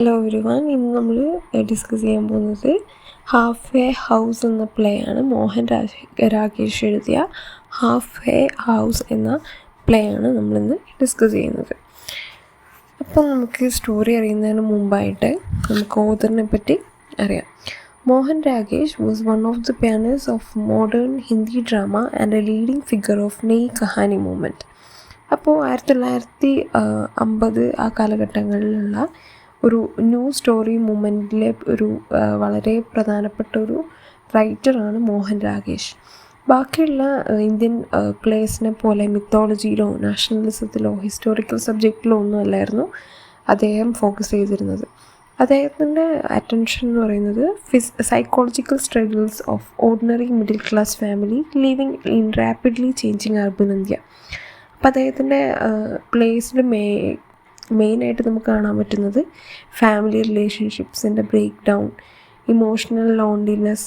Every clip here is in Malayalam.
ഹലോ എവരിവൺ, ഇന്ന് നമ്മൾ ഡിസ്കസ് ചെയ്യാൻ പോകുന്നത് ഹാഫ് വേ ഹൗസ് എന്ന പ്ലേ ആണ്. മോഹൻ രാകേഷ് എഴുതിയ ഹാഫ് വേ ഹൗസ് എന്ന പ്ലേ ആണ് നമ്മളിന്ന് ഡിസ്കസ് ചെയ്യുന്നത്. അപ്പം നമുക്ക് സ്റ്റോറി അറിയുന്നതിന് മുമ്പായിട്ട് നമുക്ക് ഓതറിനെ പറ്റി അറിയാം. Mohan Rakesh was one of the pioneers of modern Hindi drama and a leading figure of Nai Kahani movement. അപ്പോൾ 1950 ആ കാലഘട്ടങ്ങളിലുള്ള ഒരു ന്യൂ സ്റ്റോറി മൂവ്മെൻറ്റിലെ ഒരു വളരെ പ്രധാനപ്പെട്ട ഒരു റൈറ്ററാണ് മോഹൻ രാകേഷ്. ബാക്കിയുള്ള ഇന്ത്യൻ പ്ലേസിനെ പോലെ മിത്തോളജിയിലോ നാഷണലിസത്തിലോ ഹിസ്റ്റോറിക്കൽ സബ്ജക്റ്റിലോ ഒന്നും അല്ലായിരുന്നു അദ്ദേഹം ഫോക്കസ് ചെയ്തിരുന്നത്. അദ്ദേഹത്തിൻ്റെ അറ്റൻഷൻ എന്ന് പറയുന്നത് psychological struggles of ordinary middle class family living in rapidly changing urban India. അപ്പം അദ്ദേഹത്തിൻ്റെ പ്ലേസിൽ മെയിനായിട്ട് നമുക്ക് കാണാൻ പറ്റുന്നത് ഫാമിലി റിലേഷൻഷിപ്സിൻ്റെ ബ്രേക്ക് ഡൗൺ, ഇമോഷണൽ ലോൺലിനെസ്,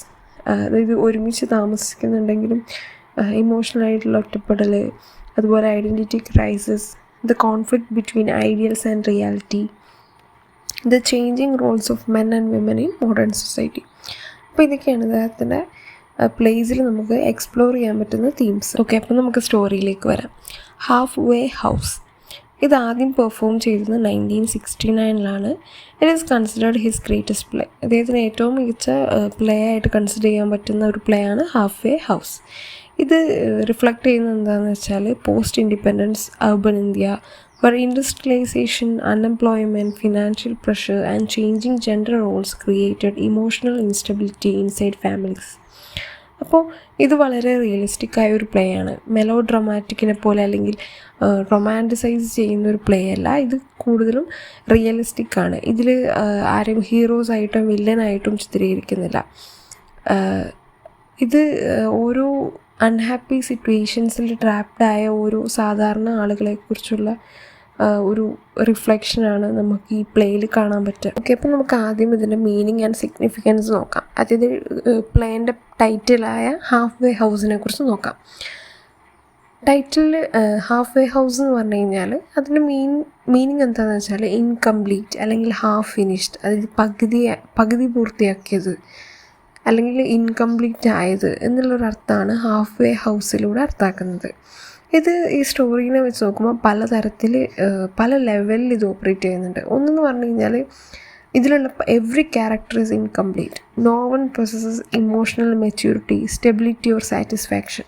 അതായത് ഒരുമിച്ച് താമസിക്കുന്നുണ്ടെങ്കിലും ഇമോഷണലായിട്ടുള്ള ഒറ്റപ്പെടൽ, അതുപോലെ identity crisis, the conflict between ideals and reality, the changing roles of men and women in modern society. അപ്പോൾ ഇതൊക്കെയാണ് അദ്ദേഹത്തിൻ്റെ പ്ലേസിൽ നമുക്ക് എക്സ്പ്ലോർ ചെയ്യാൻ പറ്റുന്ന തീംസ്. ഓക്കെ, അപ്പോൾ നമുക്ക് സ്റ്റോറിയിലേക്ക് വരാം. ഹാഫ് വേ ഹൗസ് ഇത് ആദ്യം പെർഫോം ചെയ്തത് 1969 it is considered his greatest play. അദ്ദേഹത്തിന് ഏറ്റവും മികച്ച പ്ലേ ആയിട്ട് കൺസിഡർ ചെയ്യാൻ പറ്റുന്ന ഒരു പ്ലേ ആണ് ഹാഫ് വേ ഹൗസ്. ഇത് റിഫ്ലക്റ്റ് ചെയ്യുന്നത് എന്താണെന്ന് വെച്ചാൽ post independence urban India, where industrialization, unemployment, financial pressure and changing gender roles created emotional instability inside families. അപ്പോൾ ഇത് വളരെ റിയലിസ്റ്റിക് ആയ ഒരു പ്ലേ ആണ്. മെലോ ഡ്രമാറ്റിക്കിനെ പോലെ അല്ലെങ്കിൽ റൊമാൻറ്റിസൈസ് ചെയ്യുന്ന ഒരു പ്ലേ അല്ല. ഇത് കൂടുതലും റിയലിസ്റ്റിക് ആണ്. ഇതിൽ ആരും ഹീറോസായിട്ടും വില്ലനായിട്ടും ചിത്രീകരിക്കുന്നില്ല. ഇത് ഓരോ അൺഹാപ്പി സിറ്റുവേഷൻസിൽ ട്രാപ്ഡായ ഓരോ സാധാരണ ആളുകളെക്കുറിച്ചുള്ള ഒരു റിഫ്ലക്ഷനാണ് നമുക്ക് ഈ പ്ലേയിൽ കാണാൻ പറ്റുക. ഓക്കെ, അപ്പോൾ നമുക്ക് ആദ്യം ഇതിൻ്റെ മീനിങ് ആൻഡ് സിഗ്നിഫിക്കൻസ് നോക്കാം. അതായത് പ്ലേൻ്റെ ടൈറ്റിലായ ഹാഫ് വേ ഹൗസിനെ കുറിച്ച് നോക്കാം. ടൈറ്റിൽ ഹാഫ് വേ ഹൗസ് എന്ന് പറഞ്ഞു കഴിഞ്ഞാൽ അതിൻ്റെ മീനിങ് എന്താണെന്ന് വെച്ചാൽ ഇൻകംപ്ലീറ്റ് അല്ലെങ്കിൽ ഹാഫ് ഫിനിഷ്ഡ്, അതായത് പകുതി പൂർത്തിയാക്കിയത് അല്ലെങ്കിൽ ഇൻകംപ്ലീറ്റ് ആയത് എന്നുള്ളൊരർത്ഥമാണ് ഹാഫ് വേ ഹൗസിലൂടെ അർത്ഥാക്കുന്നത്. ഇത് ഈ സ്റ്റോറീനെ വെച്ച് നോക്കുമ്പോൾ പലതരത്തിൽ പല ലെവലിൽ ഇത് ഓപ്പറേറ്റ് ചെയ്യുന്നുണ്ട്. ഒന്നെന്ന് പറഞ്ഞു കഴിഞ്ഞാൽ ഇതിലുള്ള every character is incomplete. No one possesses emotional maturity, stability or satisfaction.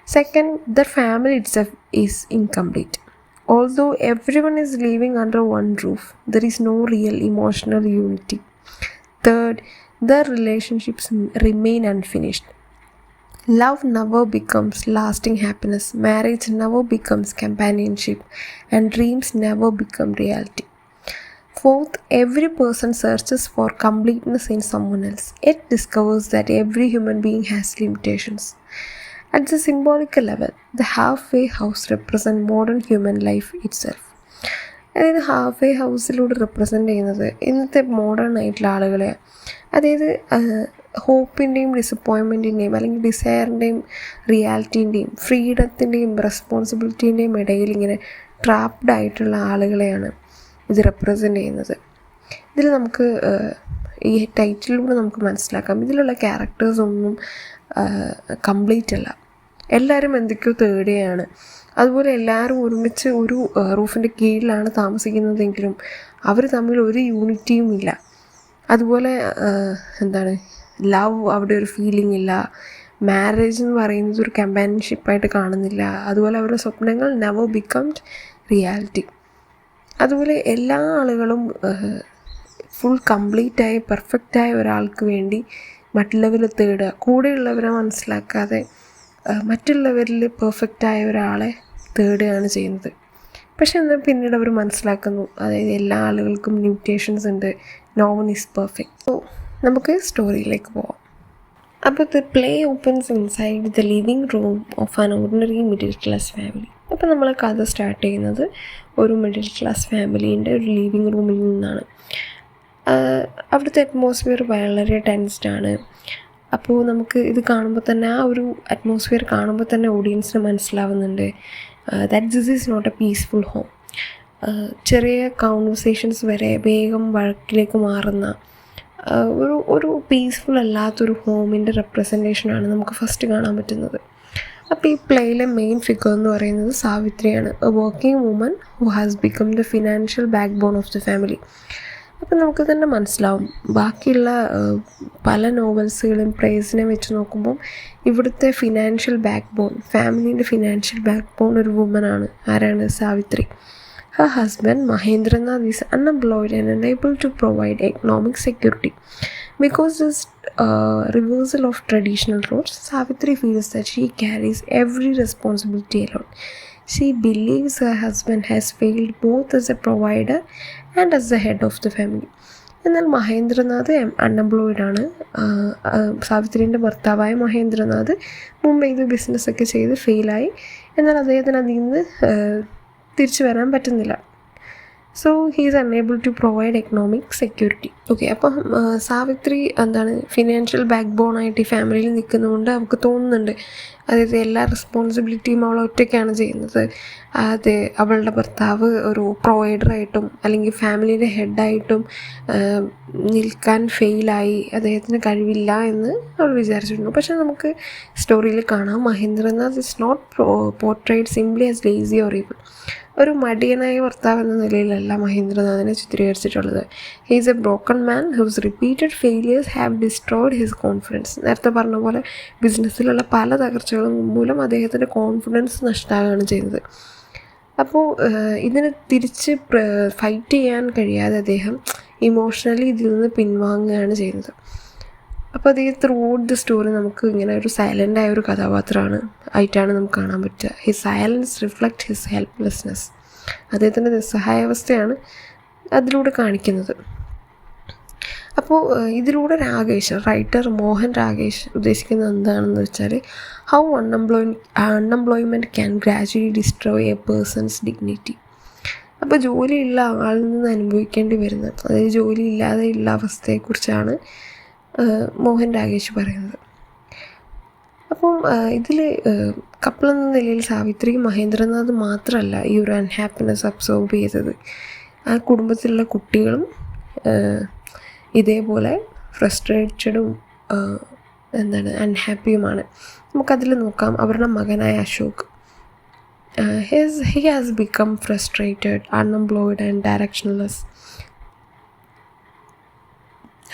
Second, the family itself is incomplete. Although every one is living under one roof, there is no real emotional unity. Third, their relationships remain unfinished. Love never becomes lasting happiness, marriage never becomes companionship, and dreams never become reality. Fourth, every person searches for completeness in someone else, yet discovers that every human being has limitations. At the symbolical level, the halfway house represents modern human life itself. അതായത് ഹാഫ് വേ ഹൗസിലൂടെ റെപ്രസെൻ്റ് ചെയ്യുന്നത് ഇന്നത്തെ മോഡേൺ ആയിട്ടുള്ള ആളുകളെയാണ്. അതായത് ഹോപ്പിൻ്റെയും ഡിസപ്പോയിൻമെൻറ്റിൻ്റെയും അല്ലെങ്കിൽ ഡിസയറിൻ്റെയും റിയാലിറ്റീൻ്റെയും ഫ്രീഡത്തിൻ്റെയും റെസ്പോൺസിബിലിറ്റീൻ്റെയും ഇടയിൽ ഇങ്ങനെ ട്രാപ്ഡ് ആയിട്ടുള്ള ആളുകളെയാണ് ഇത് റെപ്രസെൻ്റ് ചെയ്യുന്നത്. ഇതിൽ നമുക്ക് ഈ ടൈറ്റിലൂടെ നമുക്ക് മനസ്സിലാക്കാം ഇതിലുള്ള ക്യാരക്ടേഴ്സൊന്നും കംപ്ലീറ്റ് അല്ല. എല്ലാവരും എന്തൊക്കെയോ തേടുകയാണ്. അതുപോലെ എല്ലാവരും ഒരുമിച്ച് ഒരു റൂഫിൻ്റെ കീഴിലാണ് താമസിക്കുന്നതെങ്കിലും അവർ തമ്മിൽ ഒരു യൂണിറ്റിയും ഇല്ല. അതുപോലെ ലവ് അവിടെ ഒരു ഫീലിംഗ് ഇല്ല. മാരേജ് എന്ന് പറയുന്നത് ഒരു കമ്പാനിയൻഷിപ്പായിട്ട് കാണുന്നില്ല. അതുപോലെ അവരുടെ സ്വപ്നങ്ങൾ നെവർ ബിക്കംഡ് റിയാലിറ്റി. അതുപോലെ എല്ലാ ആളുകളും ഫുൾ കംപ്ലീറ്റായി പെർഫെക്റ്റായ ഒരാൾക്ക് വേണ്ടി മറ്റുള്ളവരെ തേടുക, കൂടെയുള്ളവരെ മനസ്സിലാക്കാതെ മറ്റുള്ളവരിൽ പെർഫെക്റ്റായ ഒരാളെ തേടുകയാണ് ചെയ്യുന്നത്. പക്ഷെ എന്നാൽ പിന്നീട് അവർ മനസ്സിലാക്കുന്നു അതായത് എല്ലാ ആളുകൾക്കും ലിമിറ്റേഷൻസ് ഉണ്ട്, no one is perfect. So നമുക്ക് സ്റ്റോറിയിലേക്ക് പോവാം. അപ്പോൾ the play opens inside the living room of an ordinary middle class family. അപ്പോൾ നമ്മൾ കഥ സ്റ്റാർട്ട് ചെയ്യുന്നത് ഒരു മിഡിൽ ക്ലാസ് ഫാമിലീൻ്റെ ഒരു ലിവിങ് റൂമിൽ നിന്നാണ്. അവിടുത്തെ അറ്റ്മോസ്ഫിയർ വളരെ ടെൻസ്ഡാണ്. അപ്പോൾ നമുക്ക് ഇത് കാണുമ്പോൾ തന്നെ ആ ഒരു അറ്റ്മോസ്ഫിയർ കാണുമ്പോൾ തന്നെ ഓഡിയൻസിന് മനസ്സിലാവുന്നുണ്ട് that this is not a peaceful home. ചെറിയ കോൺവെർസേഷൻസ് വരെ വേഗം വഴക്കിലേക്ക് മാറുന്ന ഒരു പീസ്ഫുൾ അല്ലാത്തൊരു ഹോമിൻ്റെ റെപ്രസെൻറ്റേഷനാണ് നമുക്ക് ഫസ്റ്റ് കാണാൻ പറ്റുന്നത്. അപ്പോൾ ഈ പ്ലേയിലെ മെയിൻ ഫിഗർ എന്ന് പറയുന്നത് സാവിത്രിയാണ്, a working woman who has become the financial backbone of the family. അപ്പം നമുക്ക് തന്നെ മനസ്സിലാവും ബാക്കിയുള്ള പല നോവൽസുകളും പ്ലേസിനെ വെച്ച് നോക്കുമ്പം ഇവിടുത്തെ ഫിനാൻഷ്യൽ ബാക്ക് ബോൺ, ഫാമിലീൻ്റെ ഫിനാൻഷ്യൽ ബാക്ക് ബോൺ ഒരു വുമനാണ്. ആരാണ്? Savitri. Her husband Mahendranath is unemployed and unable to provide economic security. Because this reversal of traditional roles, Savitri feels that she carries every responsibility alone. She believes her husband has failed both as a provider and as the head of the family. എന്നാൽ മഹേന്ദ്രനാഥ് അൺഎംപ്ലോയിഡ് ആണ്. സാവിത്രിൻ്റെ ഭർത്താവായ മഹേന്ദ്രനാഥ് മുംബൈയിൽ ബിസിനസ്സൊക്കെ ചെയ്ത് ഫെയിലായി. എന്നാൽ അദ്ദേഹത്തിന് അതിൽ നിന്ന് തിരിച്ചു വരാൻ പറ്റുന്നില്ല. So he is unable to provide economic security. Okay, അപ്പം സാവിത്രി ഫിനാൻഷ്യൽ ബാക്ക് ബോണായിട്ട് ഈ ഫാമിലിയിൽ നിൽക്കുന്നതുകൊണ്ട് അവൾക്ക് തോന്നുന്നുണ്ട്, അതായത് എല്ലാ റെസ്പോൺസിബിലിറ്റിയും അവൾ ഒറ്റയ്ക്കാണ് ചെയ്യുന്നത്. അത് അവളുടെ ഭർത്താവ് ഒരു പ്രൊവൈഡറായിട്ടും അല്ലെങ്കിൽ ഫാമിലിയുടെ ഹെഡായിട്ടും നിൽക്കാൻ ഫെയിലായി, അദ്ദേഹത്തിന് കഴിവില്ല എന്ന് അവൾ വിചാരിച്ചിരുന്നു. പക്ഷേ നമുക്ക് സ്റ്റോറിയിൽ കാണാം, Mahendranath is not portrayed simply as lazy or evil. ഒരു മടിയനായ ഭർത്താവ് എന്ന നിലയിലല്ല മഹേന്ദ്രനാഥിനെ ചിത്രീകരിച്ചിട്ടുള്ളത്. He is a broken man whose repeated failures have destroyed his confidence. നേരത്തെ പറഞ്ഞ പോലെ ബിസിനസ്സിലുള്ള പല തകർച്ചകളും മൂലം അദ്ദേഹത്തിൻ്റെ കോൺഫിഡൻസ് നഷ്ടമാകുകയാണ് ചെയ്യുന്നത്. അപ്പോൾ ഇതിന് തിരിച്ച് ഫൈറ്റ് ചെയ്യാൻ കഴിയാതെ അദ്ദേഹം ഇമോഷണലി ഇതിൽ നിന്ന് പിൻവാങ്ങുകയാണ് ചെയ്യുന്നത്. അപ്പോൾ അദ്ദേഹം ത്രൂ ഔട്ട് ദ സ്റ്റോറി നമുക്ക് ഇങ്ങനെ ഒരു സൈലൻ്റായ ഒരു കഥാപാത്രമാണ് ആയിട്ടാണ് നമുക്ക് കാണാൻ പറ്റുക. His silence reflect his helplessness. അദ്ദേഹത്തിൻ്റെ നിസ്സഹായാവസ്ഥയാണ് അതിലൂടെ കാണിക്കുന്നത്. അപ്പോൾ ഇതിലൂടെ റൈറ്റർ മോഹൻ രാകേഷ് ഉദ്ദേശിക്കുന്നത് എന്താണെന്ന് വെച്ചാൽ how unemployment can gradually destroy a person's dignity. അപ്പോൾ ജോലിയുള്ള ആളിൽ നിന്ന് അനുഭവിക്കേണ്ടി വരുന്ന, അതായത് ജോലി ഇല്ലാതെയുള്ള അവസ്ഥയെക്കുറിച്ചാണ് മോഹൻ രാകേഷ് പറയുന്നത്. അപ്പം ഇതിൽ കപ്പിൾ എന്ന നിലയിൽ സാവിത്രി മഹേന്ദ്രനാഥ് മാത്രമല്ല ഈ ഒരു അൺഹാപ്പിനെസ് അബ്സോർബ് ചെയ്തത്. ആ കുടുംബത്തിലുള്ള കുട്ടികളും ഇതേപോലെ ഫ്രസ്ട്രേറ്റഡും അൺഹാപ്പിയുമാണ്. നമുക്കതിൽ നോക്കാം. അവരുടെ മകനായ Ashok, he has become frustrated, unemployed and directionless.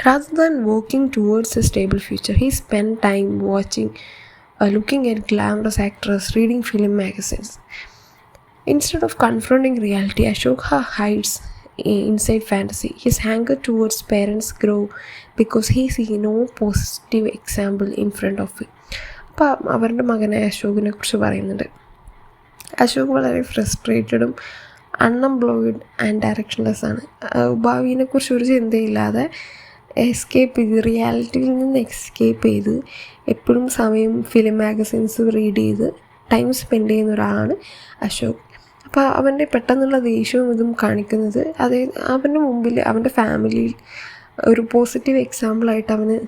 Rather than working towards a stable future, he spent time looking at glamorous actors, reading film magazines. Instead of confronting reality, Ashoka hides inside fantasy. His anger towards parents grow because he sees no positive example in front of him. അപ്പോൾ അവരുടെ മകനായ അശോകിനെ കുറിച്ച് പറയുന്നുണ്ട്. അശോക് വളരെ ഫ്രസ്ട്രേറ്റഡും അൺഎംപ്ലോയിഡ് ആൻഡ് ഡയറക്ഷൻലെസ് ആണ്. ഭാവിയെക്കുറിച്ച് ഒരു ചിന്തയില്ലാതെ റിയാലിറ്റിയിൽ നിന്ന് എസ്കേപ്പ് ചെയ്ത് എപ്പോഴും സമയം ഫിലിം മാഗസിൻസ് റീഡ് ചെയ്ത് ടൈം സ്പെൻഡ് ചെയ്യുന്ന ഒരാളാണ് അശോക്. അപ്പോൾ അവൻ്റെ പെട്ടെന്നുള്ള ദേഷ്യവും ഇതും കാണിക്കുന്നത് അവൻ്റെ മുമ്പിൽ അവൻ്റെ ഫാമിലിയിൽ ഒരു പോസിറ്റീവ് എക്സാമ്പിളായിട്ട് അവന്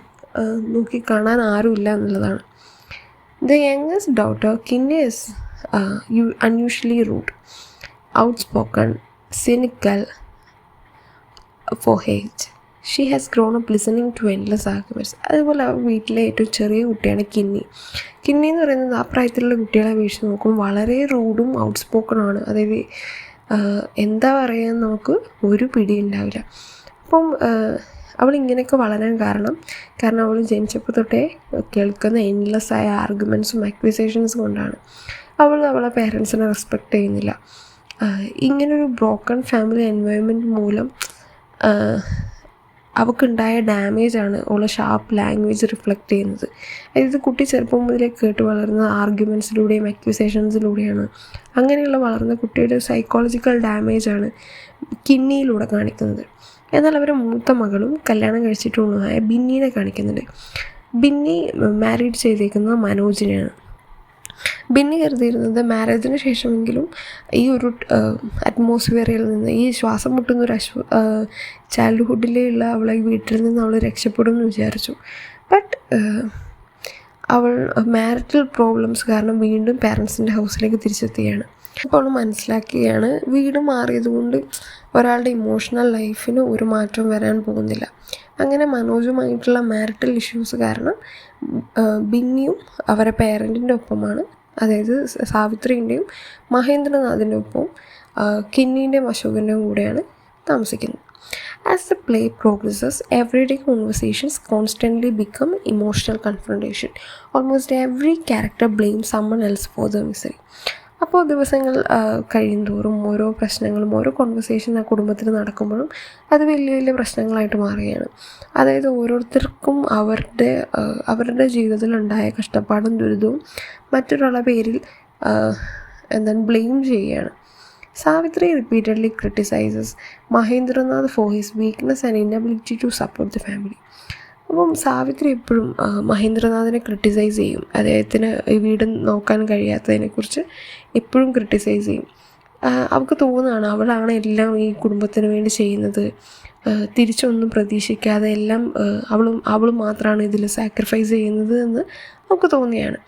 നോക്കി കാണാൻ ആരുമില്ല എന്നുള്ളതാണ്. The youngest daughter Kinni is unusually rude, outspoken, cynical for age. She has grown up listening to endless arguments. അതുപോലെ വീട്ടിലെ ഏറ്റവും ചെറിയ കുട്ടിയാണ് കിന്നി. കിന്നി എന്ന് പറയുന്നത് ആ പ്രായത്തിലുള്ള കുട്ടികളെ വീഴ്ച നോക്കുമ്പോൾ വളരെ റൂഡും ഔട്ട്സ്പോക്കണുമാണ്. അതായത് എന്താ പറയുക നമുക്ക് ഒരു പിടി ഉണ്ടാവില്ല. അപ്പം അവളിങ്ങനെയൊക്കെ വളരാൻ കാരണം അവൾ ജനിച്ചപ്പോൾ തൊട്ടേ കേൾക്കുന്ന എൻലെസ് ആയ ആർഗ്യുമെൻറ്റ്സും അക്വിസേഷൻസും കൊണ്ടാണ്. അവളെ പേരൻസിനെ റെസ്പെക്റ്റ് ചെയ്യുന്നില്ല. ഇങ്ങനൊരു ബ്രോക്കൺ ഫാമിലി എൻവയോൺമെൻറ്റ് മൂലം അവൾക്കുണ്ടായ ഡാമേജാണ് അവളെ ഷാർപ്പ് ലാംഗ്വേജ് റിഫ്ലക്റ്റ് ചെയ്യുന്നത്. അതായത് കുട്ടി ചെറുപ്പം മുതലേ കേട്ട് വളർന്ന ആർഗ്യുമെൻറ്റ്സിലൂടെയും അക്യൂസേഷൻസിലൂടെയാണ്. അങ്ങനെയുള്ള വളർന്ന കുട്ടിയുടെ സൈക്കോളജിക്കൽ ഡാമേജാണ് കിന്നിയിലൂടെ കാണിക്കുന്നത്. എന്നാൽ അവരുടെ മൂത്ത മകളും കല്യാണം കഴിച്ചിട്ടുള്ളതായ ബിന്നീനെ കാണിക്കുന്നുണ്ട്. ബിന്നി മാരീഡ് ചെയ്തേക്കുന്നത് മനോജിനെയാണ്. ബിന്നി കരുതിയിരുന്നത് മാരേജിന് ശേഷമെങ്കിലും ഈ ഒരു അറ്റ്മോസ്ഫിയറിൽ നിന്ന്, ഈ ശ്വാസം മുട്ടുന്ന ഒരു ചൈൽഡ്ഹുഡിലുള്ള അവളെ വീട്ടിൽ നിന്ന് അവൾ രക്ഷപ്പെടും എന്ന് വിചാരിച്ചു. ബട്ട് അവൾ മാരിറ്റൽ പ്രോബ്ലംസ് കാരണം വീണ്ടും പാരൻസിൻ്റെ ഹൗസിലേക്ക് തിരിച്ചെത്തുകയാണ്. അപ്പോൾ അവൾ മനസ്സിലാക്കുകയാണ് വീട് മാറിയതുകൊണ്ട് ഒരാളുടെ ഇമോഷണൽ ലൈഫിന് ഒരു മാറ്റവും വരാൻ പോകുന്നില്ല. അങ്ങനെ മനോജുമായിട്ടുള്ള മാരിറ്റൽ ഇഷ്യൂസ് കാരണം ബിന്നിയും അവരുടെ പേരൻറ്റിൻ്റെ ഒപ്പമാണ്, അതായത് സാവിത്രീൻ്റെയും മഹേന്ദ്രനാഥിൻ്റെ ഒപ്പവും കിന്നിൻ്റെയും അശോകൻ്റെയും കൂടെയാണ് താമസിക്കുന്നത്. As the play progresses, everyday conversations constantly become emotional confrontation. Almost every character blames someone else for the misery. അപ്പോൾ ദിവസങ്ങൾ കഴിയുന്തോറും ഓരോ പ്രശ്നങ്ങളും ഓരോ കോൺവെർസേഷൻ ആ കുടുംബത്തിൽ നടക്കുമ്പോഴും അത് വലിയ വലിയ പ്രശ്നങ്ങളായിട്ട് മാറുകയാണ്. അതായത് ഓരോരുത്തർക്കും അവരുടെ ജീവിതത്തിലുണ്ടായ കഷ്ടപ്പാടും ദുരിതവും മറ്റൊരാളുടെ പേരിൽ ബ്ലെയിം ചെയ്യുകയാണ്. Savitri repeatedly criticizes Mahendranath for his weakness and inability to support the family. അപ്പം സാവിത്രി എപ്പോഴും മഹേന്ദ്രനാഥിനെ ക്രിട്ടിസൈസ് ചെയ്യും. അദ്ദേഹത്തിന് ഈ വീട് നോക്കാൻ കഴിയാത്തതിനെക്കുറിച്ച് എപ്പോഴും ക്രിട്ടിസൈസ് ചെയ്യും. അവൾക്ക് തോന്നുകയാണ് അവളാണ് എല്ലാം ഈ കുടുംബത്തിന് വേണ്ടി ചെയ്യുന്നത്, തിരിച്ചൊന്നും പ്രതീക്ഷിക്കാതെ എല്ലാം അവൾ മാത്രമാണ് ഇതിൽ സാക്രിഫൈസ് ചെയ്യുന്നത് എന്ന് അവൾക്ക് തോന്നിയാണ്.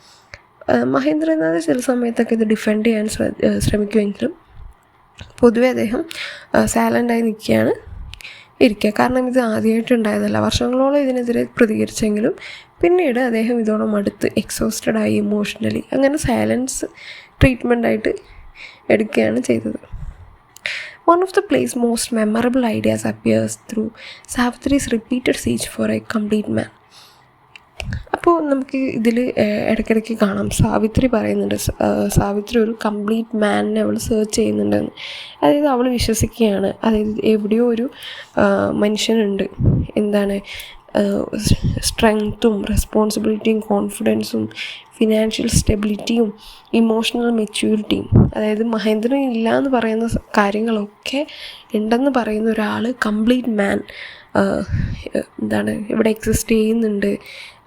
മഹേന്ദ്രനാഥ് ചില സമയത്തൊക്കെ ഇത് ഡിഫെൻഡ് ചെയ്യാൻ ശ്രമിക്കുമെങ്കിലും പൊതുവെ അദ്ദേഹം സൈലൻ്റായി ഇരിക്കുക. കാരണം ഇത് ആദ്യമായിട്ടുണ്ടായതല്ല, വർഷങ്ങളോളം ഇതിനെതിരെ പ്രതികരിച്ചെങ്കിലും പിന്നീട് അദ്ദേഹം ഇതോടെ മടുത്ത് എക്സോസ്റ്റഡായി ഇമോഷണലി അങ്ങനെ സൈലൻസ് ട്രീറ്റ്മെൻറ്റായിട്ട് എടുക്കുകയാണ് ചെയ്തത്. One of the play's most memorable ideas appears through Savitri's repeated search for a complete man. അപ്പോൾ നമുക്ക് ഇതിൽ ഇടയ്ക്കിടയ്ക്ക് കാണാം സാവിത്രി പറയുന്നുണ്ട്, സാവിത്രി ഒരു കംപ്ലീറ്റ് മാനിനെ അവൾ സെർച്ച് ചെയ്യുന്നുണ്ടെന്ന്. അതായത് അവൾ വിശ്വസിക്കുകയാണ്, അതായത് എവിടെയോ ഒരു മനുഷ്യനുണ്ട്, സ്ട്രെങ്ത്തും റെസ്പോൺസിബിലിറ്റിയും കോൺഫിഡൻസും ഫിനാൻഷ്യൽ സ്റ്റെബിലിറ്റിയും ഇമോഷണൽ മെച്യൂരിറ്റിയും, അതായത് മഹേന്ദ്രൻ ഇല്ല എന്ന് പറയുന്ന കാര്യങ്ങളൊക്കെ ഉണ്ടെന്ന് പറയുന്ന ഒരാൾ കംപ്ലീറ്റ് മാൻ ഇവിടെ എക്സിസ്റ്റ് ചെയ്യുന്നുണ്ട്,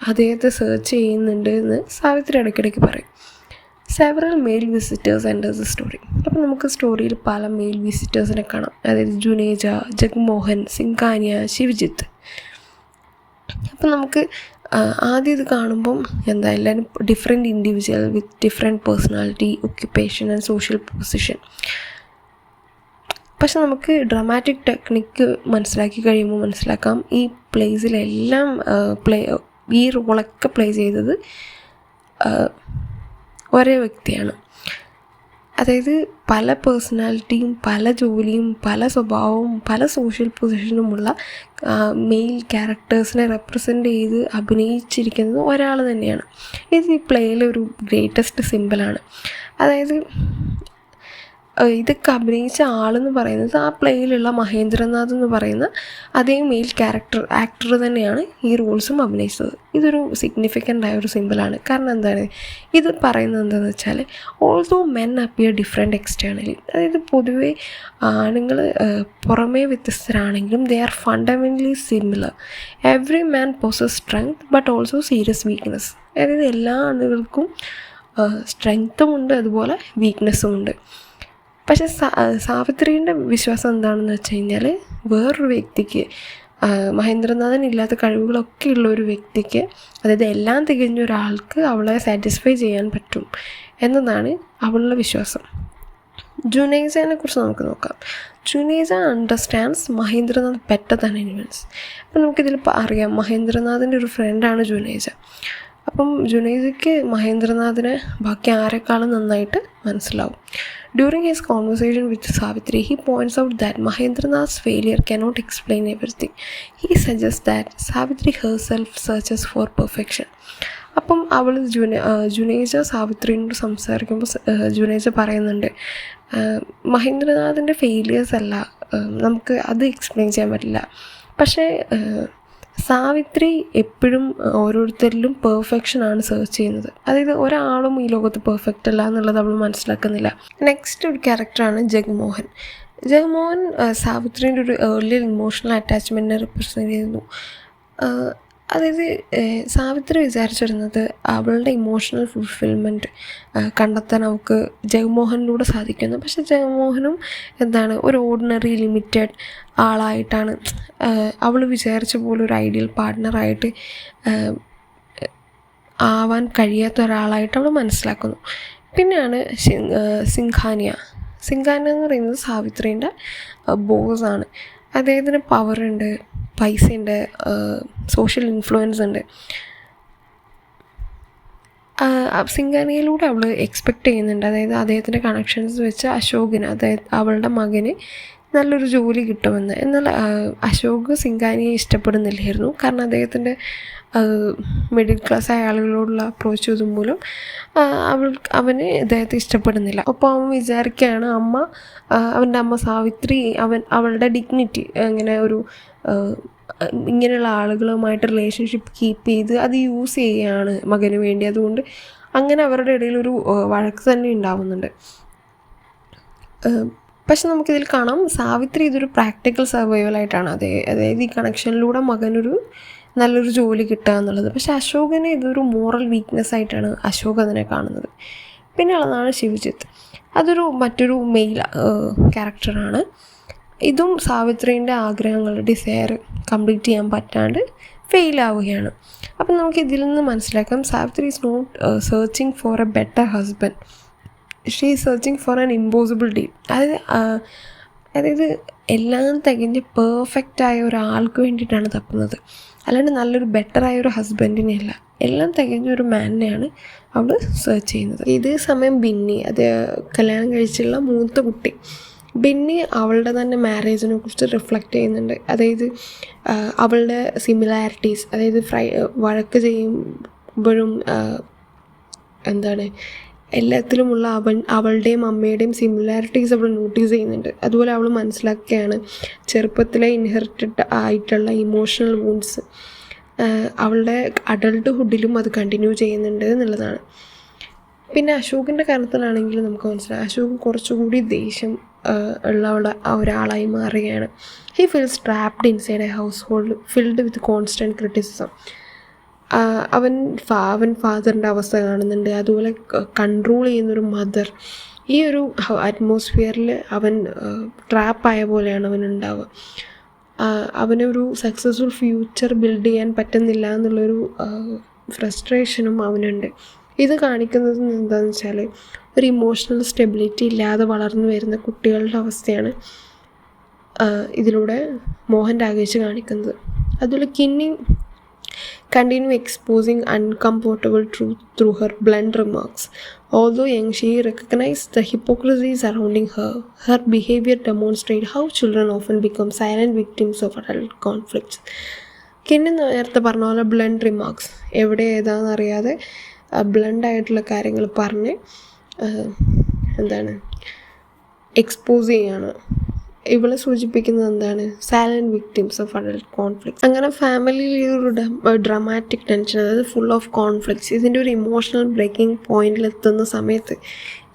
അദ്ദേഹത്തെ സെർച്ച് ചെയ്യുന്നുണ്ട് എന്ന് സാവിത്രി ഇടയ്ക്കിടയ്ക്ക് പറയും. Several male visitors enters the story. അപ്പം നമുക്ക് സ്റ്റോറിയിൽ പല മെയിൽ വിസിറ്റേഴ്സിനെ കാണാം, അതായത് ജുനേജ, ജഗ്മോഹൻ, സിംഗാനിയ, ശിവജിത്ത്. അപ്പം നമുക്ക് ആദ്യം ഇത് കാണുമ്പം എല്ലാവരും different individual with different personality, occupation and social position. പക്ഷെ നമുക്ക് ഡ്രാമാറ്റിക് ടെക്നിക്ക് മനസ്സിലാക്കി കഴിയുമ്പോൾ മനസ്സിലാക്കാം ഈ പ്ലേസിലെല്ലാം ഈ റോളൊക്കെ പ്ലേ ചെയ്തത് ഒരേ വ്യക്തിയാണ്. അതായത് പല പേഴ്സണാലിറ്റിയും പല ജോലിയും പല സ്വഭാവവും പല സോഷ്യൽ പൊസിഷനുമുള്ള മെയിൽ ക്യാരക്ടേഴ്സിനെ റെപ്രസെൻ്റ് ചെയ്ത് അഭിനയിച്ചിരിക്കുന്നത് ഒരാൾ തന്നെയാണ്. ഇത് ഈ പ്ലേയിലൊരു ഗ്രേറ്റസ്റ്റ് സിമ്പിളാണ്. അതായത് ഇതൊക്കെ അഭിനയിച്ച ആളെന്ന് പറയുന്നത് ആ പ്ലേയിലുള്ള മഹേന്ദ്രനാഥ് എന്ന് പറയുന്ന അതേ മെയിൽ ആക്ടർ തന്നെയാണ് ഈ റോൾസും അഭിനയിച്ചത്. ഇതൊരു സിഗ്നിഫിക്കൻ്റ് ആയ ഒരു സിമ്പിളാണ്. കാരണം ഇത് പറയുന്നത് എന്താണെന്ന് വെച്ചാൽ also men appear different externally. അതായത് പൊതുവേ ആണുങ്ങൾ പുറമേ വ്യത്യസ്തരാണെങ്കിലും they are fundamentally similar. Every man possess strength but also serious weakness. അതായത് എല്ലാ ആളുകൾക്കും സ്ട്രെങ്ത്തും ഉണ്ട്, അതുപോലെ വീക്ക്നെസ്സും ഉണ്ട്. പക്ഷേ സാവിത്രീൻ്റെ വിശ്വാസം എന്താണെന്ന് വെച്ച് കഴിഞ്ഞാൽ വേറൊരു വ്യക്തിക്ക്, മഹേന്ദ്രനാഥൻ ഇല്ലാത്ത കഴിവുകളൊക്കെ ഉള്ള ഒരു വ്യക്തിക്ക്, അതായത് എല്ലാം തികഞ്ഞ ഒരാൾക്ക് അവളെ സാറ്റിസ്ഫൈ ചെയ്യാൻ പറ്റും എന്നതാണ് അവളുടെ വിശ്വാസം. ജുനൈസയെ കുറിച്ച് നമുക്ക് നോക്കാം. Junaisa understands Mahendranath better than എനിവൺസ്. അപ്പം നമുക്കിതിൽ അറിയാം മഹേന്ദ്രനാഥിൻ്റെ ഒരു ഫ്രണ്ടാണ് ജുനൈസ. അപ്പം ജുനൈസയ്ക്ക് മഹേന്ദ്രനാഥിനെ ബാക്കി ആരെക്കാളും നന്നായിട്ട് മനസ്സിലാവും. During his conversation with Savitri, he points out that Mahendranath's failure cannot explain everything. He suggests that Savitri herself searches for perfection. അപ്പം അവൾ ജുനൈസ സാവിത്രിയോട് സംസാരിക്കുമ്പോൾ ജുനൈസ പറയുന്നുണ്ട്, മഹേന്ദ്രനാഥിൻ്റെ ഫെയിലിയേഴ്സ് അല്ല നമുക്ക് അത് എക്സ്പ്ലെയിൻ ചെയ്യാൻ പറ്റില്ല, പക്ഷേ സാവിത്രി എപ്പോഴും ഓരോരുത്തരിലും പെർഫെക്ഷനാണ് സെർച്ച് ചെയ്യുന്നത്. അതായത് ഒരാളും ഈ ലോകത്ത് പെർഫെക്റ്റ് അല്ല എന്നുള്ളത് അവൾ മനസ്സിലാക്കുന്നില്ല. നെക്സ്റ്റ് ഒരു ക്യാരക്ടറാണ് ജഗ്മോഹൻ. സാവിത്രീൻ്റെ ഒരു ഏർലി ഇമോഷണൽ അറ്റാച്ച്മെൻറ്റിനെ റെപ്രസെൻ്റ് ചെയ്യുന്നു. അതായത് സാവിത്രി വിചാരിച്ചിരുന്നത് അവളുടെ ഇമോഷണൽ ഫുൾഫിൽമെൻറ്റ് കണ്ടെത്താൻ അവൾക്ക് ജഗ്മോഹനിലൂടെ സാധിക്കുന്നു. പക്ഷെ ജഗ്മോഹനും ഒരു ഓർഡിനറി ലിമിറ്റഡ് ആളായിട്ടാണ്, അവൾ വിചാരിച്ച പോലെ ഒരു ഐഡിയൽ പാർട്ട്ണറായിട്ട് ആവാൻ കഴിയാത്ത ഒരാളായിട്ട് അവൾ മനസ്സിലാക്കുന്നു. പിന്നെയാണ് സിംഘാനിയ. സിംഘാനിയ എന്ന് പറയുന്നത് സാവിത്രീൻ്റെ ബോസാണ്. അദ്ദേഹത്തിന് പവറുണ്ട്, പൈസയുണ്ട്, സോഷ്യൽ ഇൻഫ്ലുവൻസ് ഉണ്ട്. സിംഘാനിയയിലൂടെ അവൾ എക്സ്പെക്റ്റ് ചെയ്യുന്നുണ്ട്, അതായത് അദ്ദേഹത്തിൻ്റെ കണക്ഷൻസ് വെച്ച് അശോകിന്, അതായത് അവളുടെ മകന് നല്ലൊരു ജോലി കിട്ടുമെന്ന്. എന്നാൽ അശോക് സിംഘാനിയെ ഇഷ്ടപ്പെടുന്നില്ലായിരുന്നു. കാരണം അദ്ദേഹത്തിൻ്റെ മിഡിൽ ക്ലാസ് ആയ ആളുകളോടുള്ള അപ്രോച്ച് ഇതുമൂലം അവന് ഇദ്ദേഹത്തെ ഇഷ്ടപ്പെടുന്നില്ല. അപ്പോൾ അവൻ വിചാരിക്കുകയാണ് അവൻ്റെ അമ്മ സാവിത്രി അവളുടെ ഡിഗ്നിറ്റി ഇങ്ങനെ ഇങ്ങനെയുള്ള ആളുകളുമായിട്ട് റിലേഷൻഷിപ്പ് കീപ്പ് ചെയ്ത് അത് യൂസ് ചെയ്യുകയാണ് മകന് വേണ്ടി. അതുകൊണ്ട് അങ്ങനെ അവരുടെ ഇടയിലൊരു വഴക്ക് തന്നെ ഉണ്ടാവുന്നുണ്ട്. പക്ഷെ നമുക്കിതിൽ കാണാം സാവിത്രി ഇതൊരു പ്രാക്ടിക്കൽ സർവൈവലായിട്ടാണ്, അതായത് ഈ കണക്ഷനിലൂടെ മകനൊരു നല്ലൊരു ജോലി കിട്ടുക എന്നുള്ളത്. പക്ഷെ അശോകനെ ഇതൊരു മോറൽ വീക്ക്നെസ് ആയിട്ടാണ് അശോക് അതിനെ കാണുന്നത്. പിന്നെ ഉള്ളതാണ് ശിവജിത്ത്. മറ്റൊരു മെയിൽ ക്യാരക്ടറാണ്. ഇതും സാവിത്രീൻ്റെ ആഗ്രഹങ്ങൾ, ഡിസയർ കംപ്ലീറ്റ് ചെയ്യാൻ പറ്റാണ്ട് ഫെയിലാവുകയാണ്. അപ്പം നമുക്ക് ഇതിൽ നിന്ന് മനസ്സിലാക്കാം Savitri is not searching for a better husband, she is searching for an impossible deal. അതായത് എല്ലാം തികഞ്ഞ് പെർഫെക്റ്റായ ഒരാൾക്ക് വേണ്ടിയിട്ടാണ് തപ്പുന്നത്, അല്ലാണ്ട് നല്ലൊരു ബെറ്ററായ ഒരു ഹസ്ബൻഡിനെയല്ല. എല്ലാം തികഞ്ഞൊരു മാനിനെയാണ് അവൾ സെർച്ച് ചെയ്യുന്നത്. ഇതേ സമയം ബിന്നി, അത് കല്യാണം കഴിച്ചുള്ള മൂത്ത കുട്ടി ബിന്നി, അവളുടെ തന്നെ മാരേജിനെ കുറിച്ച് റിഫ്ലക്റ്റ് ചെയ്യുന്നുണ്ട്. അതായത് അവളുടെ സിമിലാരിറ്റീസ്, അതായത് വഴക്ക് ചെയ്യുമ്പോഴും എല്ലാത്തിലുമുള്ള അവളുടെയും അമ്മയുടെയും സിമിലാരിറ്റീസ് അവൾ നോട്ടീസ് ചെയ്യുന്നുണ്ട്. അതുപോലെ അവൾ മനസ്സിലാക്കുകയാണ് ചെറുപ്പത്തിലെ ഇൻഹെറിറ്റഡ് ആയിട്ടുള്ള ഇമോഷണൽ വൂൺസ് അവളുടെ അഡൾട്ട്ഹുഡിലും അത് കണ്ടിന്യൂ ചെയ്യുന്നുണ്ട് എന്നുള്ളതാണ്. പിന്നെ അശോകിൻ്റെ കാര്യത്തിലാണെങ്കിൽ നമുക്ക് മനസ്സിലാക്കാം അശോക് കുറച്ചുകൂടി ദേഷ്യം ഉള്ള ഒരാളായി മാറുകയാണ്. He feels trapped inside A house hold filled with constant criticism. അവൻ ഫാദറിൻ്റെ അവസ്ഥ കാണുന്നുണ്ട്, അതുപോലെ കൺട്രോൾ ചെയ്യുന്നൊരു മദർ. ഈ ഒരു അറ്റ്മോസ്ഫിയറിൽ അവൻ ട്രാപ്പായ പോലെയാണ് അവനുണ്ടാവുക. അവനൊരു സക്സസ്ഫുൾ ഫ്യൂച്ചർ ബിൽഡ് ചെയ്യാൻ പറ്റുന്നില്ല എന്നുള്ളൊരു ഫ്രസ്ട്രേഷനും അവനുണ്ട്. ഇത് കാണിക്കുന്നത് എന്താണെന്ന് വെച്ചാൽ ഒരു ഇമോഷണൽ സ്റ്റെബിലിറ്റി ഇല്ലാതെ വളർന്നു വരുന്ന കുട്ടികളുടെ അവസ്ഥയാണ് ഇതിലൂടെ മോഹൻ രാകേഷ് കാണിക്കുന്നത്. അതുപോലെ കിന്നി continue exposing uncomfortable truth through her blunt remarks. Although young, she recognized the hypocrisy surrounding her. Her behavior demonstrated how children often become silent victims of adult conflicts. കിന്നി നേരത്തെ പറഞ്ഞ പോലെ ബ്ലണ്ട് റിമാർക്സ്, എവിടെ ഏതാണെന്നറിയാതെ ബ്ലണ്ടായിട്ടുള്ള കാര്യങ്ങൾ പറഞ്ഞ് എക്സ്പോസ് ചെയ്യാണ്. ഇവളെ സൂചിപ്പിക്കുന്നത് എന്താണ്? Silent victims of adult conflicts. അങ്ങനെ ഫാമിലിയിൽ ഒരു ഡ്രാമാറ്റിക് ടെൻഷൻ, അതായത് ഫുൾ ഓഫ് കോൺഫ്ലിക്ട്സ്, ഇതിൻ്റെ ഒരു ഇമോഷണൽ ബ്രേക്കിംഗ് പോയിന്റിലെത്തുന്ന സമയത്ത്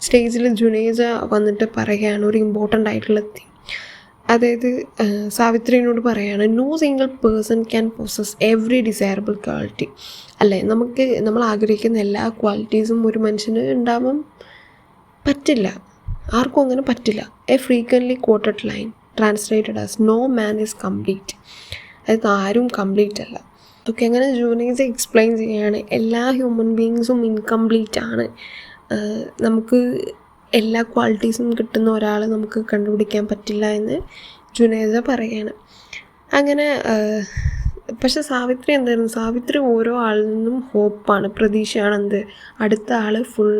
സ്റ്റേജിൽ ജുനേജ വന്നിട്ട് പറയുകയാണ് ഒരു ഇമ്പോർട്ടൻ്റ് ആയിട്ടുള്ള തീം. അതായത് സാവിത്രിനോട് പറയുകയാണ്, no single person can possess every desirable quality. അല്ലേ, നമ്മൾ ആഗ്രഹിക്കുന്ന എല്ലാ ക്വാളിറ്റീസും ഒരു മനുഷ്യന് ഉണ്ടാവാൻ പറ്റില്ല, ആർക്കും അങ്ങനെ പറ്റില്ല. A frequently quoted line translated as no man is complete. അതായത് ആരും കംപ്ലീറ്റ് അല്ല. ഓക്കെ, അങ്ങനെ ജൂനൈസ് എക്സ്പ്ലെയിൻ ചെയ്യുകയാണ് എല്ലാ ഹ്യൂമൻ ബീയിങ്സും ഇൻകംപ്ലീറ്റ് ആണ്. നമുക്ക് എല്ലാ ക്വാളിറ്റീസും കിട്ടുന്ന ഒരാളെ നമുക്ക് കണ്ടുപിടിക്കാൻ പറ്റില്ല എന്ന് ജുനൈസ പറയുകയാണ്. അങ്ങനെ പക്ഷെ സാവിത്രി എന്തായിരുന്നു? സാവിത്രി ഓരോ ആളിൽ നിന്നും ഹോപ്പാണ്, പ്രതീക്ഷയാണ് അടുത്ത ആൾ ഫുൾ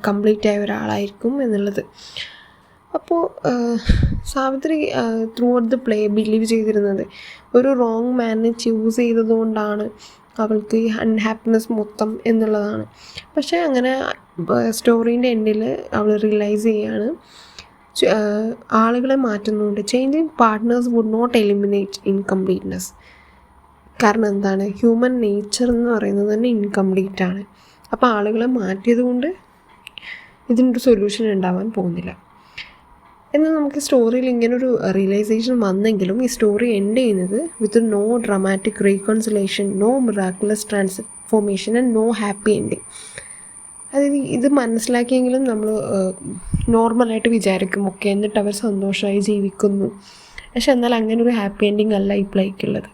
കംപ്ലീറ്റ് ആയ ഒരാളായിരിക്കും എന്നുള്ളത്. അപ്പോൾ Savitri throughout the play believe ചെയ്തിരുന്നത് ഒരു റോങ് മാനെ ചൂസ് ചെയ്തതുകൊണ്ടാണ് അവൾക്ക് ഈ അൺഹാപ്പിനെസ് മൊത്തം എന്നുള്ളതാണ്. പക്ഷേ അങ്ങനെ സ്റ്റോറീൻ്റെ എൻഡിൽ അവൾ റിയലൈസ് ചെയ്യുകയാണ് ആളുകളെ മാറ്റുന്നുണ്ട്. Changing partners would not eliminate incompleteness. കാരണം എന്താണ്? ഹ്യൂമൻ നേച്ചർ എന്ന് പറയുന്നത് തന്നെ ഇൻകംപ്ലീറ്റ് ആണ്. അപ്പോൾ ആളുകളെ മാറ്റിയത് കൊണ്ട് ഇതിനൊരു സൊല്യൂഷൻ ഉണ്ടാവാൻ പോകുന്നില്ല. എന്നാൽ നമുക്ക് സ്റ്റോറിയിൽ ഇങ്ങനൊരു റിയലൈസേഷൻ വന്നെങ്കിലും ഈ സ്റ്റോറി എൻഡ് ചെയ്യുന്നത് with no dramatic reconciliation, no miraculous transformation and no happy ending. അതായത് ഇത് മനസ്സിലാക്കിയെങ്കിലും നമ്മൾ നോർമലായിട്ട് വിചാരിക്കും ഓക്കെ, എന്നിട്ട് അവർ സന്തോഷമായി ജീവിക്കുന്നു. പക്ഷെ എന്നാൽ അങ്ങനെ ഒരു ഹാപ്പി എൻഡിങ് അല്ല ഈ പ്ലേക്കുള്ളത്.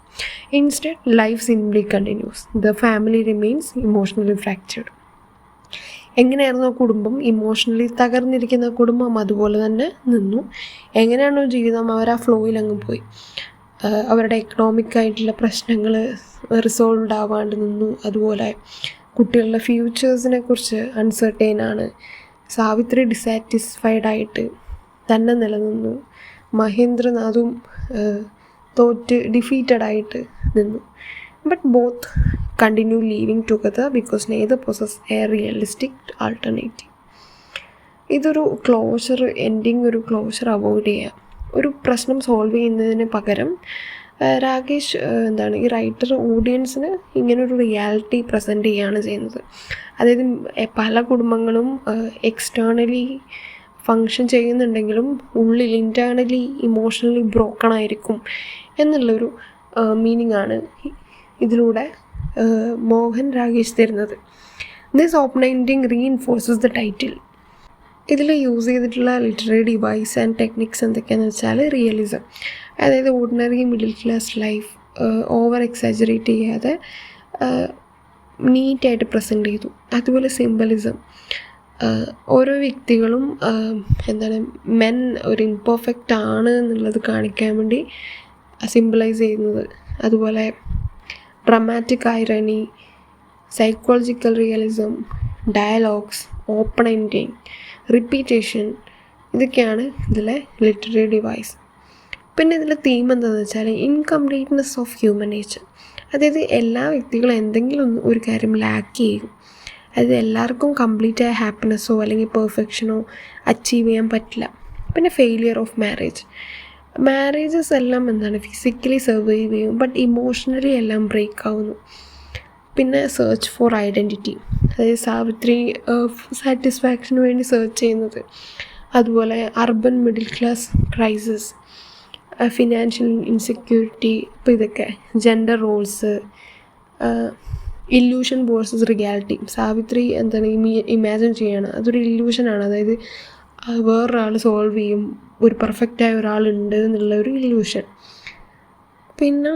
Instead life simply continues. The family remains emotionally fractured. എങ്ങനെയായിരുന്നു ആ കുടുംബം, ഇമോഷണലി തകർന്നിരിക്കുന്ന കുടുംബം അതുപോലെ തന്നെ നിന്നു. എങ്ങനെയാണോ ജീവിതം, അവർ ആ ഫ്ലോയിൽ അങ്ങ് പോയി. അവരുടെ എക്കണോമിക്കായിട്ടുള്ള പ്രശ്നങ്ങൾ റിസോൾവ്ഡ് ആവാണ്ട് നിന്നു. അതുപോലെ കുട്ടികളുടെ ഫ്യൂച്ചേഴ്സിനെ കുറിച്ച് അൺസർട്ടൈൻ ആണ്. സാവിത്രി ഡിസാറ്റിസ്ഫൈഡ് ആയിട്ട് തന്നെ നിലനിന്നു. മഹേന്ദ്രനാഥും തോറ്റ് ഡിഫീറ്റഡ് ആയിട്ട് നിന്നു. But both continue living together because neither possess a realistic alternative. ഇതൊരു ക്ലോഷർ, എൻഡിങ് ഒരു ക്ലോഷർ അവോയ്ഡ് ചെയ്യാം. ഒരു പ്രശ്നം സോൾവ് ചെയ്യുന്നതിന് പകരം രാകേഷ് ഈ റൈറ്റർ ഓഡിയൻസിന് ഇങ്ങനൊരു റിയാലിറ്റി പ്രസൻറ്റ് ചെയ്യുകയാണ് ചെയ്യുന്നത്. അതായത് പല കുടുംബങ്ങളും എക്സ്റ്റേണലി ഫങ്ഷൻ ചെയ്യുന്നുണ്ടെങ്കിലും ഉള്ളിൽ ഇൻറ്റേർണലി ഇമോഷണലി ബ്രോക്കൺ ആയിരിക്കും എന്നുള്ളൊരു മീനിങ് ആണ് ഇതിലൂടെ മോഹൻ രാകേഷ് തരുന്നത്. This open ending reinforces the title. ഇതിൽ യൂസ് ചെയ്തിട്ടുള്ള ലിറ്റററി ഡിവൈസ് ആൻഡ് ടെക്നിക്സ് എന്തൊക്കെയാണെന്ന് വെച്ചാൽ റിയലിസം, അതായത് ordinary middle class life over exaggerate ചെയ്യാതെ നീറ്റായിട്ട് പ്രസൻറ്റ് ചെയ്തു. അതുപോലെ സിംബലിസം, ഓരോ വ്യക്തികളും മെൻ ഒരു ഇംപെർഫെക്റ്റ് ആണ് എന്നുള്ളത് കാണിക്കാൻ വേണ്ടി സിംബലൈസ് ചെയ്യുന്നത്. അതുപോലെ dramatic irony, psychological realism, dialogues, open ending, repetition, ഇതൊക്കെയാണ് ഇതിലെ ലിറ്റററി ഡിവൈസ്. പിന്നെ ഇതിലെ തീം എന്താണെന്ന് വെച്ചാൽ ഇൻകംപ്ലീറ്റ്നെസ് ഓഫ് ഹ്യൂമൻ നേച്ചർ. അതായത് എല്ലാ വ്യക്തികളും എന്തെങ്കിലും ഒരു കാര്യം ലാക്ക് ചെയ്യും. അതായത് എല്ലാവർക്കും കംപ്ലീറ്റായ ഹാപ്പിനെസ്സോ അല്ലെങ്കിൽ പെർഫെക്ഷനോ അച്ചീവ് ചെയ്യാൻ പറ്റില്ല. പിന്നെ ഫെയിലിയർ ഓഫ് മാരേജസ് എല്ലാം ഫിസിക്കലി സർവൈവ് ചെയ്യും, ബട്ട് ഇമോഷണലി എല്ലാം ബ്രേക്ക് ആവുന്നു. പിന്നെ സെർച്ച് ഫോർ ഐഡൻറ്റിറ്റി, അതായത് സാവിത്രി സാറ്റിസ്ഫാക്ഷന് വേണ്ടി സെർച്ച് ചെയ്യുന്നത്. അതുപോലെ urban middle class crisis, financial insecurity, ഇപ്പോൾ ഇതൊക്കെ gender roles, illusion versus reality. Savitri imagine ചെയ്യാണ്, അതൊരു ഇല്യൂഷനാണ്. അതായത് വേറൊരാൾ സോൾവ് ചെയ്യും, ഒരു പെർഫെക്റ്റായ ഒരാളുണ്ട് എന്നുള്ള ഒരു ഇല്യൂഷൻ. പിന്നെ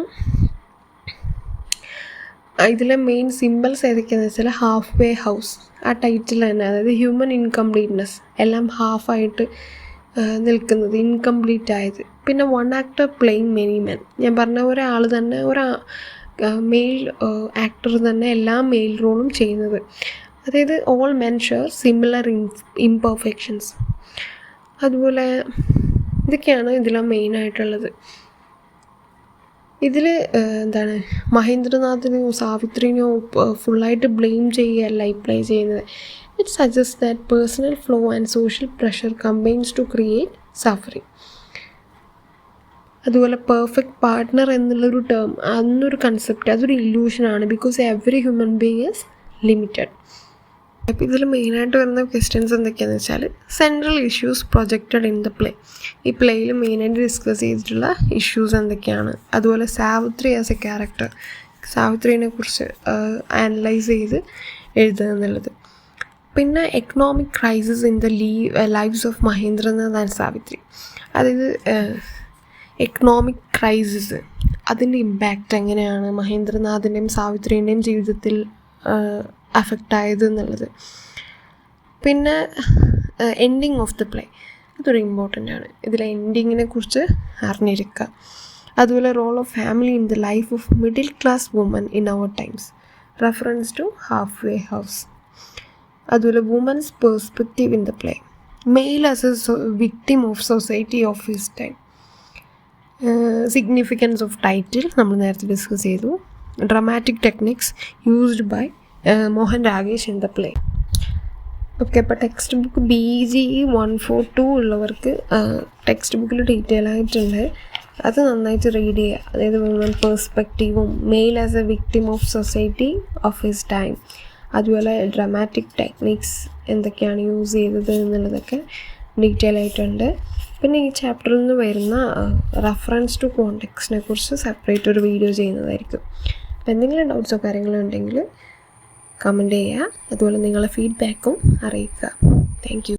ഇതിലെ മെയിൻ സിമ്പിൾസ് ഏതൊക്കെയാണെന്ന് വെച്ചാൽ ഹാഫ് വേ ഹൗസ്, ആ ടൈറ്റിൽ തന്നെ, അതായത് ഹ്യൂമൻ ഇൻകംപ്ലീറ്റ്നെസ്, എല്ലാം ഹാഫായിട്ട് നിൽക്കുന്നത്, ഇൻകംപ്ലീറ്റ് ആയത്. പിന്നെ one actor playing many men, ഞാൻ പറഞ്ഞ ഒരാൾ തന്നെ, മെയിൽ ആക്ടർ തന്നെ എല്ലാ മെയിൽ റോളും ചെയ്യുന്നത്. അതായത് all men share similar imperfections. അതുപോലെ ഇതൊക്കെയാണ് ഇതിലെ മെയിനായിട്ടുള്ളത്. ഇതിൽ മഹേന്ദ്രനാഥിനെയോ സാവിത്രിനെയോ ഫുള്ളായിട്ട് ബ്ലെയിം ചെയ്യുകയല്ല അപ്ലൈ ചെയ്യുന്നത്. It suggest that personal flaw and social pressure combines to create suffering. അതുപോലെ പെർഫെക്റ്റ് പാർട്ട്ണർ എന്നുള്ളൊരു ടേം, അന്നൊരു കൺസെപ്റ്റ്, അതൊരു ഇല്യൂഷനാണ്. Because every human being is limited. അപ്പോൾ ഇതിൽ മെയിനായിട്ട് വരുന്ന ക്വസ്റ്റ്യൻസ് എന്തൊക്കെയാണെന്ന് വെച്ചാൽ central issues projected in the play. ഈ പ്ലേയിൽ മെയിനായിട്ട് ഡിസ്കസ് ചെയ്തിട്ടുള്ള ഇഷ്യൂസ് എന്തൊക്കെയാണ്. അതുപോലെ സാവിത്രി ആസ് എ ക്യാരക്ടർ, സാവിത്രിനെ കുറിച്ച് അനലൈസ് ചെയ്ത് എഴുതുക എന്നുള്ളത്. പിന്നെ economic crisis in the lives of Mahendranath and Savitri. അതായത് എക്കണോമിക് ക്രൈസിസ്, അതിൻ്റെ ഇമ്പാക്റ്റ് എങ്ങനെയാണ് മഹേന്ദ്രനാഥിൻ്റെയും സാവിത്രിൻ്റെയും ജീവിതത്തിൽ അഫക്റ്റ് ആയത് എന്നുള്ളത്. പിന്നെ എൻഡിങ് ഓഫ് ദ പ്ലേ, അതൊരു ഇമ്പോർട്ടൻ്റ് ആണ്. ഇതിലെ എൻഡിങ്ങിനെ കുറിച്ച് അറിഞ്ഞിരിക്കുക. അതുപോലെ role of family in the life of middle class woman in our times, reference to Halfway House. അതുപോലെ women's perspective in the play, male as a victim of society of his time. Significance of title നമ്മൾ നേരത്തെ ഡിസ്കസ് ചെയ്തു. Dramatic techniques used by Mohan Rakesh in the play. Okay, അപ്പോൾ ടെക്സ്റ്റ് ബുക്ക് BG 142 ഉള്ളവർക്ക് ടെക്സ്റ്റ് ബുക്കിൽ ഡീറ്റെയിൽ ആയിട്ടുണ്ട്. അത് നന്നായിട്ട് റീഡ് ചെയ്യുക. അതായത് വുമൻ പേഴ്സ്പെക്റ്റീവും male as a victim of society of his time, അതുപോലെ ഡ്രമാറ്റിക് ടെക്നിക്സ് എന്തൊക്കെയാണ് യൂസ് ചെയ്തത് എന്നുള്ളതൊക്കെ ഡീറ്റെയിൽ ആയിട്ടുണ്ട്. പിന്നെ ഈ ചാപ്റ്ററിൽ നിന്ന് വരുന്ന റെഫറൻസ് ടു കോണ്ടെക്സ്റ്റിനെ കുറിച്ച് സെപ്പറേറ്റ് ഒരു വീഡിയോ ചെയ്യുന്നതായിരിക്കും. അപ്പോൾ എന്തെങ്കിലും ഡൗട്ട്സോ കാര്യങ്ങളോ ഉണ്ടെങ്കിൽ കമൻറ്റ് ചെയ്യുക. അതുപോലെ നിങ്ങളുടെ ഫീഡ്ബാക്കും അറിയിക്കുക. Thank you.